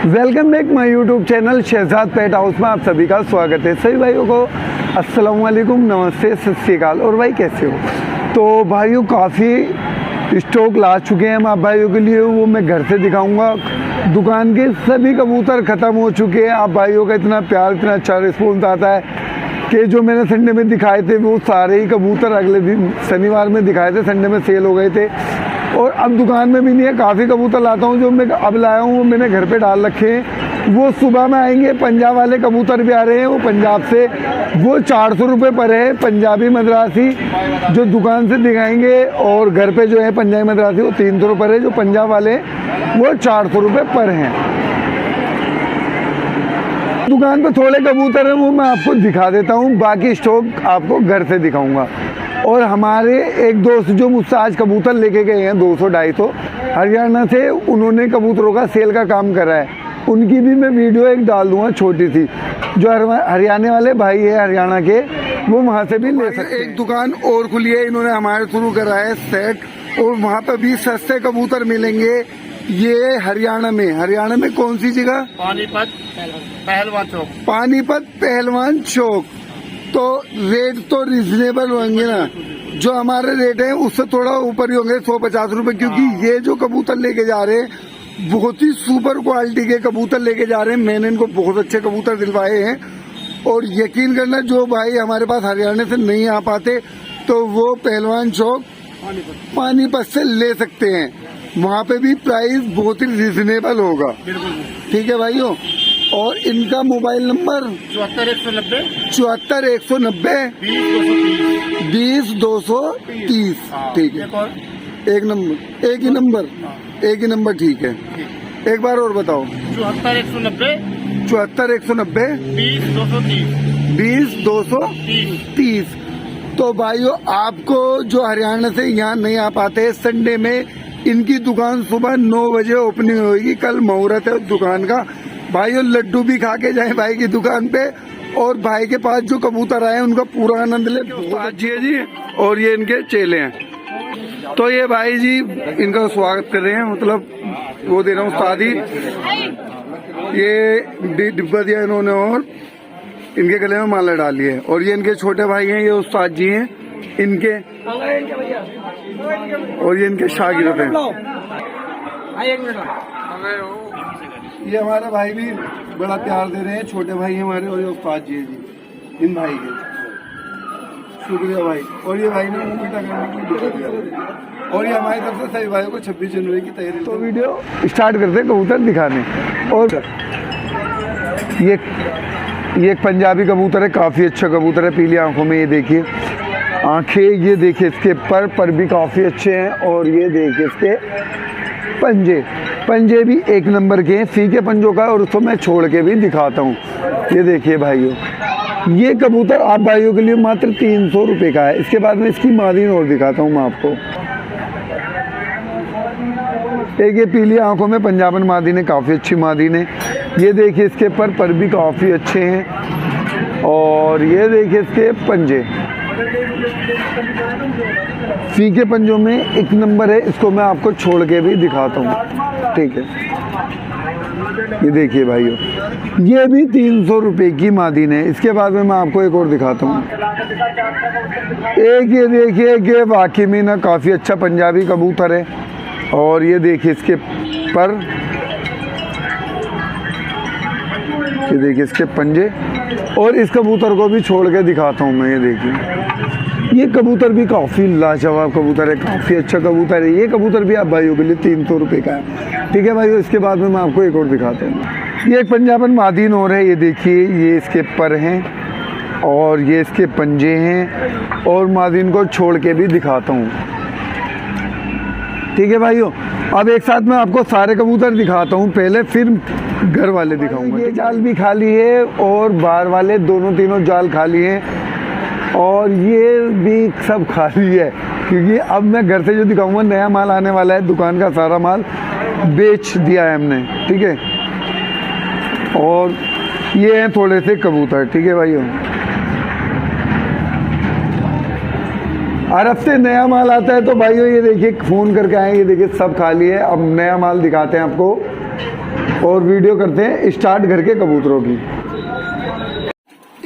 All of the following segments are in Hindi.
Welcome back my YouTube channel Shahzad pet house में आप सभी का स्वागत है। सभी भाइयों को अस्सलाम वालेकुम, नमस्ते, सत श्री अकाल। और भाई कैसे हो? तो भाइयों काफ़ी स्टॉक ला चुके हैं हम आप भाइयों के लिए, वो मैं घर से दिखाऊंगा। दुकान के सभी कबूतर ख़त्म हो चुके हैं। आप भाइयों का इतना प्यार, इतना अच्छा रिस्पॉन्स आता है कि जो मैंने संडे में दिखाए थे वो सारे ही कबूतर अगले दिन शनिवार में दिखाए थे, संडे में सेल हो गए थे। और अब दुकान में भी नहीं है, काफ़ी कबूतर लाता हूँ। जो मैं अब लाया हूँ वो मैंने घर पे डाल रखे हैं, वो सुबह में आएंगे। पंजाब वाले कबूतर भी आ रहे हैं, वो पंजाब से, वो 400 रुपये पर है पंजाबी मद्रासी जो दुकान से दिखाएंगे। और घर पे जो है पंजाबी मद्रासी वो 300 रुपये है, जो पंजाब वाले वो 400 रुपये पर हैं। दुकान पे थोड़े कबूतर हैं वो मैं आपको दिखा देता हूँ, बाकी स्टॉक आपको घर से दिखाऊंगा। और हमारे एक दोस्त जो मुझसे आज कबूतर लेके गए हैं 200-250 हरियाणा से, उन्होंने कबूतरों का सेल का काम करा है। उनकी भी मैं वीडियो एक डाल दूंगा छोटी सी, जो हरियाणा वाले भाई है हरियाणा के, वो वहाँ से भी ले सकते हैं। एक दुकान और खुली है, इन्होंने हमारे थ्रू करा है सेट, और वहाँ पे भी सस्ते कबूतर मिलेंगे। ये हरियाणा में कौन सी जगह? पानीपत पहलवान चौक। पानीपत पहलवान चौक। तो रेट तो रिजनेबल होंगे ना, जो हमारे रेट है उससे थोड़ा ऊपर ही होंगे, 150 रुपए, क्योंकि ये जो कबूतर लेके जा रहे हैं बहुत ही सुपर क्वालिटी के कबूतर लेके जा रहे हैं। मैंने इनको बहुत अच्छे कबूतर दिलवाए हैं। और यकीन करना, जो भाई हमारे पास हरियाणा से नहीं आ पाते तो वो पहलवान चौक पानीपत से ले सकते हैं, वहाँ पे भी प्राइस बहुत ही रिजनेबल होगा। ठीक है भाइयों। और इनका मोबाइल नंबर 74 190 20 230। ठीक है, एक ही नंबर ठीक है। एक बार और बताओ। 74 190 20 230। तो भाइयों, आपको जो हरियाणा से यहाँ नहीं आ पाते, संडे में इनकी दुकान सुबह 9 बजे ओपनिंग होगी। कल मुहूर्त है दुकान का। भाइयों लड्डू भी खा के जाए भाई की दुकान पे, और भाई के पास जो कबूतर आए उनका पूरा आनंद ले। जी, और ये इनके चेले हैं। तो ये भाई जी इनका स्वागत कर रहे हैं, मतलब वो दे रहा हूँ उस्ताद ही। ये डिब्बा दिया इन्होंने और इनके गले में माला डाली है। और ये इनके छोटे भाई हैं, ये उस्ताद जी हैं इनके, और ये इनके शागिर्द हैं। ये हमारे भाई भी बड़ा प्यार दे रहे हैं, छोटे भाई हैं हमारे, और ये उस्ताद जी है जी, इन भाई के शुक्रिया भाई। और ये भाई ने मीठा करने के लिए, और ये हमारी तरफ से सभी भाइयों को 26 जनवरी की तैयारी। तो वीडियो स्टार्ट करते हैं कबूतर दिखाने। और ये एक पंजाबी कबूतर है, काफ़ी अच्छा कबूतर है, पीली आंखों में। ये देखिए आंखें, ये देखिए इसके पर भी काफ़ी अच्छे हैं। और ये देखिए इसके पंजे भी एक नंबर के हैं, फीके पंजों का। और उसको मैं छोड़ के भी दिखाता हूँ। ये देखिए भाइयों, ये कबूतर आप भाइयों के लिए मात्र 300 रुपये का है। इसके बाद में इसकी मादीन और दिखाता हूँ मैं आपको। एक ये पीली आंखों में पंजाबन मादीन है, काफ़ी अच्छी मादीन है। ये देखिए इसके पर भी काफ़ी अच्छे हैं। और ये देखिए इसके पंजे, फीके पंजों में एक नंबर है। इसको मैं आपको छोड़ के भी दिखाता हूँ, ठीक है। ये देखिए भाइयों, ये भी 300 रुपये की मादीन है। इसके बाद में मैं आपको एक और दिखाता हूँ। एक ये देखिए कि वाकई में ना काफ़ी अच्छा पंजाबी कबूतर है। और ये देखिए इसके पर, ये देखिए इसके पंजे। और इस कबूतर को भी छोड़ के दिखाता हूँ मैं। ये देखिए ये कबूतर भी काफ़ी लाजवाब कबूतर है, काफ़ी अच्छा कबूतर है। ये कबूतर भी आप भाइयों के लिए 300 रुपये का है, ठीक है भाइयों। इसके बाद में मैं आपको एक और दिखाता हूँ। ये एक पंजाबन मादीन और है। ये देखिए ये इसके पर हैं और ये इसके पंजे हैं। और मादीन को छोड़ के भी दिखाता हूँ, ठीक है भाइयों। अब एक साथ मैं आपको सारे कबूतर दिखाता हूँ पहले, फिर घर वाले दिखाऊंगा। ये जाल भी खाली है और बाहर वाले तीनों जाल खाली हैं। और ये भी सब खाली है, क्योंकि अब मैं घर से जो दिखाऊंगा नया माल आने वाला है। दुकान का सारा माल बेच दिया है हमने, ठीक है। और ये हैं थोड़े से कबूतर, ठीक है भाइयों। अरब से नया माल आता है तो भाइयों ये देखिए फ़ोन करके आए, ये देखिए सब खाली है। अब नया माल दिखाते हैं आपको और वीडियो करते हैं स्टार्ट घर के कबूतरों की।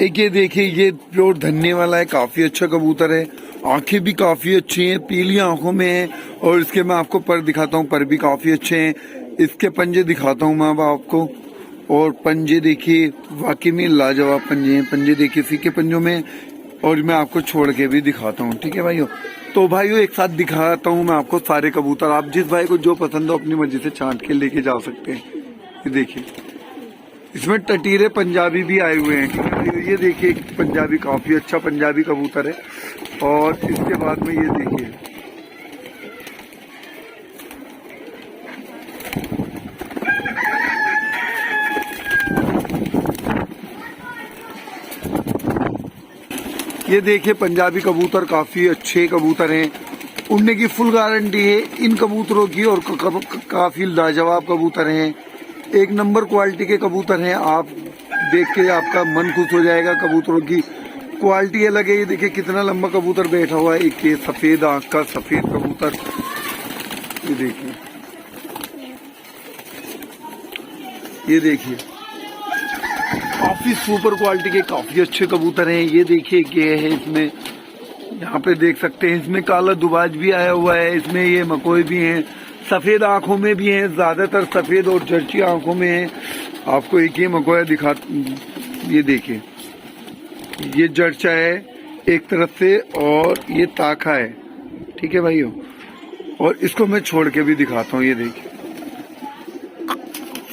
एक ये देखिए ये प्योर धन्ने वाला है, काफ़ी अच्छा कबूतर है, आंखें भी काफ़ी अच्छी हैं, पीली आंखों में है। और इसके मैं आपको पर दिखाता हूँ, पर भी काफ़ी अच्छे हैं। इसके पंजे दिखाता हूँ मैं अब आपको, और पंजे देखिए वाकई में लाजवाब पंजे हैं। पंजे देखिए फीके पंजों में, और मैं आपको छोड़ के भी दिखाता हूँ, ठीक है भाइयों। तो भाइयों एक साथ दिखाता हूँ मैं आपको सारे कबूतर, आप जिस भाई को जो पसंद हो अपनी मर्जी से छांट के लेके जा सकते हैं। ये देखिए इसमें टटीरे पंजाबी भी आए हुए हैं। ये देखिए पंजाबी काफी अच्छा पंजाबी कबूतर है। और इसके बाद में ये देखिए पंजाबी कबूतर काफी अच्छे कबूतर हैं, उड़ने की फुल गारंटी है इन कबूतरों की। और काफी लाजवाब कबूतर हैं, एक नंबर क्वालिटी के कबूतर हैं। आप देख के आपका मन खुश हो जाएगा। कबूतरों की क्वालिटी अलग है। ये देखिए कितना लंबा कबूतर बैठा हुआ है, एक ये सफेद आंख का सफेद कबूतर। ये देखिए, ये देखिए काफी सुपर क्वालिटी के काफी अच्छे कबूतर हैं। ये देखिए ये है, इसमें यहाँ पे देख सकते हैं, इसमें काला दुबाज भी आया हुआ है, इसमें ये मकोई भी हैं, सफेद आंखों में भी हैं, ज्यादातर सफेद और जर्ची आंखों में है। आपको एक ये मकोया दिखा, ये देखिए ये जर्चा है एक तरफ से और ये ताखा है, ठीक है भाइयों। और इसको मैं छोड़ के भी दिखाता हूँ। ये देखिए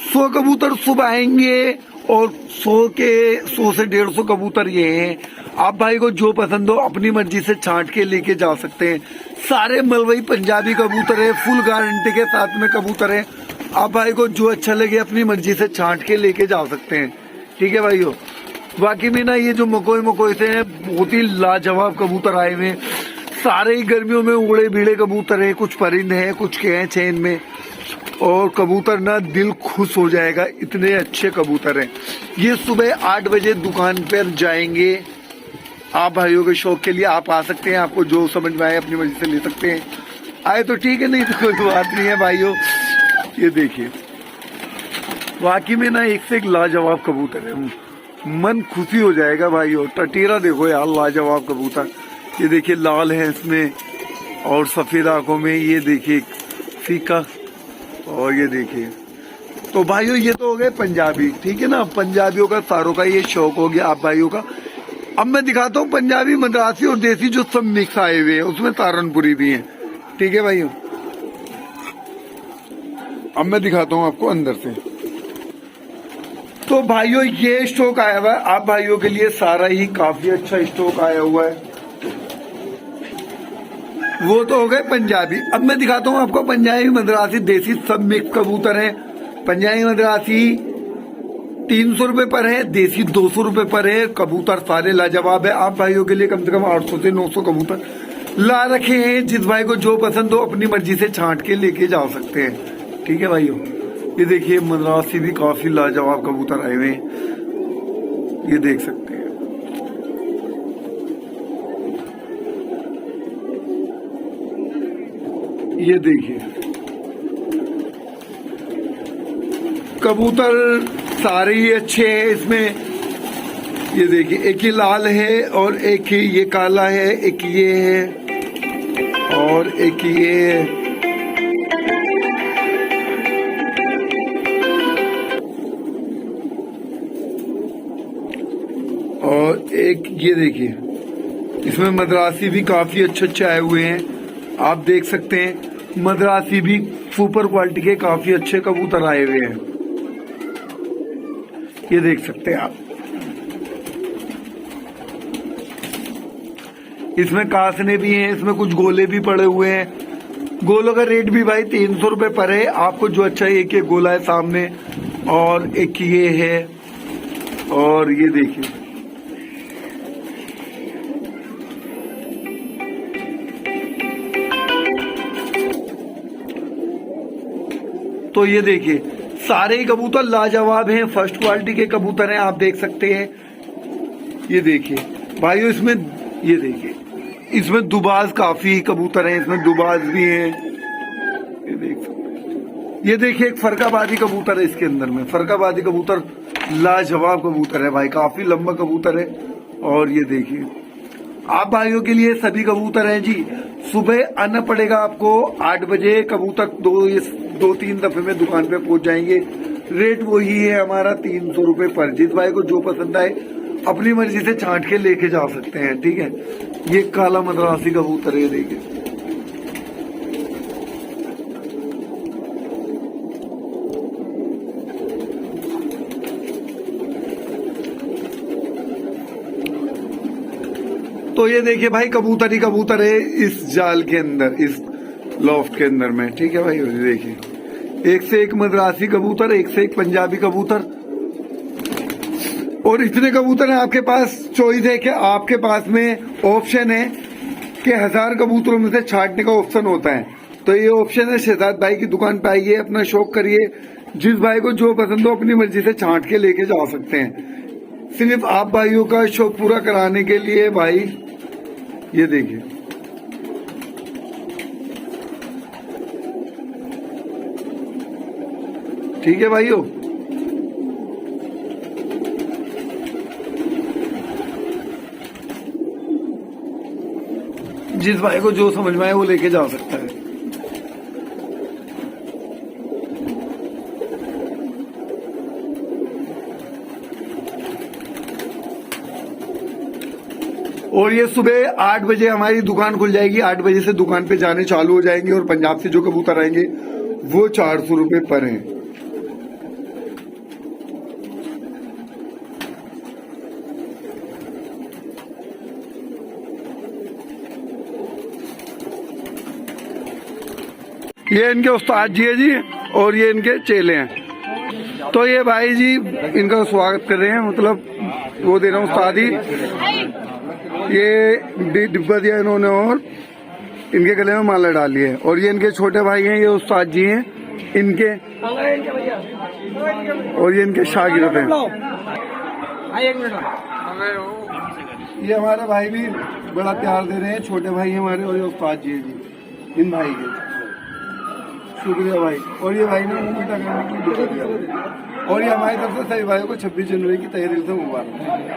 100 कबूतर सुबह आएंगे और 100 से 150 कबूतर ये हैं। आप भाई को जो पसंद हो अपनी मर्जी से छांट के लेके जा सकते हैं। सारे मलवई पंजाबी कबूतर है, फुल गारंटी के साथ में कबूतर है। आप भाई को जो अच्छा लगे अपनी मर्जी से छांट के लेके जा सकते हैं, ठीक है भाइयों। बाकी में ना ये जो मकोई से हैं बहुत ही लाजवाब कबूतर आए हुए हैं। सारे ही गर्मियों में उड़े भीड़े कबूतर हैं, कुछ परिंद हैं, कुछ के हैं चैन में। और कबूतर ना दिल खुश हो जाएगा, इतने अच्छे कबूतर हैं। ये सुबह 8 बजे दुकान पर जाएंगे। आप भाइयों के शौक के लिए आप आ सकते हैं, आपको जो समझ में आए अपनी मर्जी से ले सकते हैं। आए तो ठीक है, नहीं तो कोई बात नहीं है भाइयों। ये देखिए वाकई में ना एक से एक लाजवाब कबूतर है, मन खुशी हो जाएगा भाइयों। टटीरा देखो यार, लाजवाब कबूतर। ये देखिए लाल है इसमें और सफेद आंखों में, ये देखिए फीका। और ये देखिए, तो भाइयों ये तो हो गए पंजाबी, ठीक है ना। पंजाबियों का सारों का ये शौक हो गया आप भाइयों का। अब मैं दिखाता हूँ पंजाबी, मद्रासी और देसी जो सब मिक्स आए हुए हैं, उसमें सहारनपुरी भी है, ठीक है भाइयों। अब मैं दिखाता हूँ आपको अंदर से। तो भाइयों ये स्टॉक आया हुआ है आप भाइयों के लिए, सारा ही काफी अच्छा स्टॉक आया हुआ है। वो तो हो गए पंजाबी। अब मैं दिखाता हूँ आपको पंजाबी, मद्रासी, देसी सब मिक्स कबूतर हैं। पंजाबी मद्रासी 300 रुपए पर है, देसी 200 रुपए पर है। कबूतर सारे लाजवाब है। आप भाइयों के लिए कम से कम 800 से 900 कबूतर ला रखे हैं। जिस भाई को जो पसंद हो अपनी मर्जी से छांट के लेके जा सकते हैं, ठीक है भाइयों। ये देखिए मद्रासी भी काफी लाजवाब कबूतर आए हुए हैं, ये देख सकते हैं। ये देखिए कबूतर सारे ही अच्छे हैं इसमें। ये देखिए एक ही लाल है और एक ही ये काला है, एक ये है और एक ये है। और एक ये देखिए इसमें मद्रासी भी काफी अच्छे आए हुए हैं, आप देख सकते हैं। मद्रासी भी सुपर क्वालिटी के काफी अच्छे कबूतर आए हुए हैं, ये देख सकते हैं आप। इसमें कासने भी हैं, इसमें कुछ गोले भी पड़े हुए हैं। गोलों का रेट भी भाई 300 रुपए पर है। आपको जो अच्छा है, एक गोला है सामने और एक ये है। और ये देखिए तो ये देखिए सारे ही कबूतर लाजवाब हैं, फर्स्ट क्वालिटी के कबूतर हैं, आप देख सकते हैं। ये देखिए भाइयों इसमें ये देखिए इसमें दुबाज काफी कबूतर हैं, इसमें दुबाज भी हैं। ये देख सकते, ये देखिए एक फरकाबादी कबूतर है इसके अंदर में। फरकाबादी कबूतर लाजवाब कबूतर है भाई, काफी लंबा कबूतर है। और ये देखिए आप भाइयों के लिए सभी कबूतर हैं जी। सुबह आना पड़ेगा आपको 8 बजे। कबूतर 2-3 दफे में दुकान पे पहुंच जाएंगे। रेट वही है हमारा 300 रुपए पर। जिस भाई को जो पसंद आए अपनी मर्जी से छांट के लेके जा सकते हैं, ठीक है। ये काला मद्रासी कबूतर है, देखिए। तो ये देखिए भाई कबूतर ही कबूतर है इस जाल के अंदर, इस लॉफ्ट के अंदर में, ठीक है भाई। ये देखिए एक से एक मद्रासी कबूतर, एक से एक पंजाबी कबूतर, और इतने कबूतर हैं आपके पास। चॉइस है कि आपके पास में ऑप्शन है कि 1000 कबूतरों में से छांटने का ऑप्शन होता है। तो ये ऑप्शन है शहजाद भाई की दुकान पे आइए, अपना शौक करिए। जिस भाई को जो पसंद हो अपनी मर्जी से छांट के लेके जा सकते हैं। सिर्फ आप भाइयों का शौक पूरा कराने के लिए भाई ये देखिए, ठीक है भाइयों। जिस भाई को जो समझ में आए वो लेके जा सकता है। और ये सुबह 8 बजे हमारी दुकान खुल जाएगी। 8 बजे से दुकान पे जाने चालू हो जाएंगे। और पंजाब से जो कबूतर आएंगे वो 400 रुपए पर हैं। ये इनके उस्ताद जी है जी, और ये इनके चेले हैं। तो ये भाई जी इनका स्वागत कर रहे हैं, मतलब वो दे रहा हूँ उस्ताद ही। ये डिब्बा दिया इन्होंने और इनके गले में माला डाली है। और ये इनके छोटे भाई हैं, ये उस्ताद जी हैं इनके, और ये इनके शागिर्द हैं। ये हमारे भाई भी बड़ा प्यार दे रहे हैं, छोटे भाई हमारे, और ये उस्ताद जी है जी इन भाई के। शुक्रिया भाई। और ये भाई ने उल्टा करने की, और ये हमारी तरफ से सभी भाइयों को 26 जनवरी की तहे दिल से मुबारक।